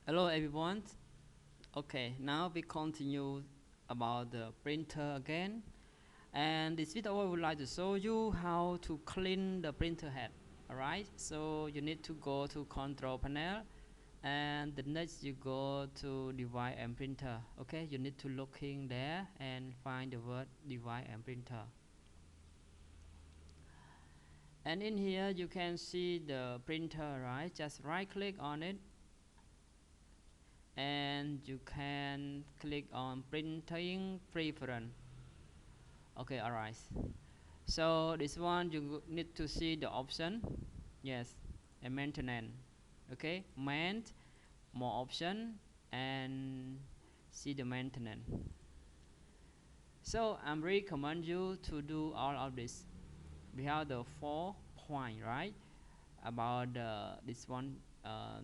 Hello everyone. Okay, now we continue about the printer again. And this video I would like to show you how to clean the printer head. Alright, so you need to go to control panel and the next you go to device and printer. Okay, you need to look in there and find the word device and printer. And in here you can see the printer, right? Just right click on it and you can click on printing preference. Okay, alright, so this one you need to see the option. Yes, and maintenance. Okay, more option and see the maintenance. So I'm recommend you to do all of this. We have the 4 point, right, about this one,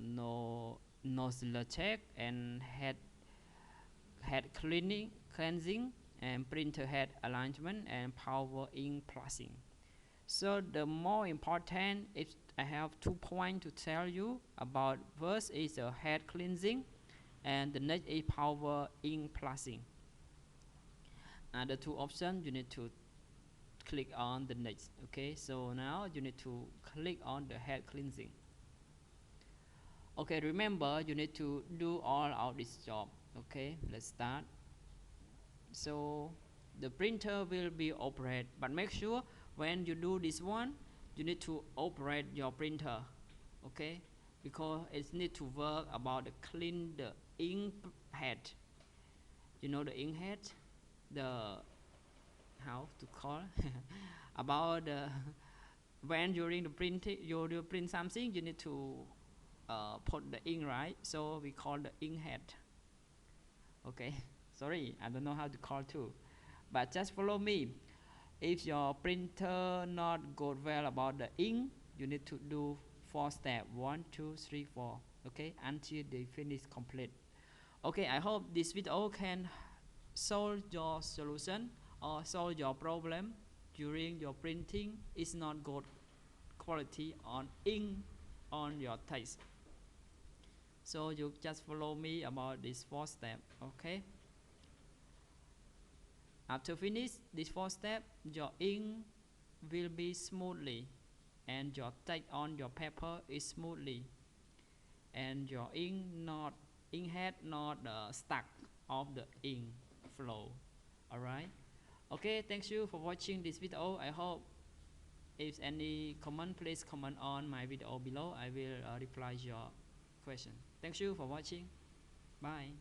no nozzle check and head cleansing and printer head alignment and power ink plussing. So the more important is I have 2 points to tell you about. First is the head cleansing and the next is power ink plussing. And the 2 options you need to click on the next. Okay, so now you need to click on the head cleansing. Okay, remember you need to do all of this job. Okay, let's start. So the printer will be operated, but make sure when you do this one you need to operate your printer. Okay, because it need to work about the clean the ink head. You know the ink head, the how to call about the when during the printing you print something you need to put the ink, right? So we call the ink head. Okay, sorry, I don't know how to call too, but just follow me. If your printer not go well about the ink, you need to do 4 steps, 1 2 3 4, okay, until they finish complete. Okay, I hope this video can solve your solution or solve your problem during your printing is not good quality on ink on your text. So you just follow me about this 4 step. Okay, after finish this 4 step your ink will be smoothly and your text on your paper is smoothly and your ink head not stuck of the ink flow. Alright, okay, thank you for watching this video. I hope if any comment, please comment on my video below. I will reply your question. Thank you for watching. Bye.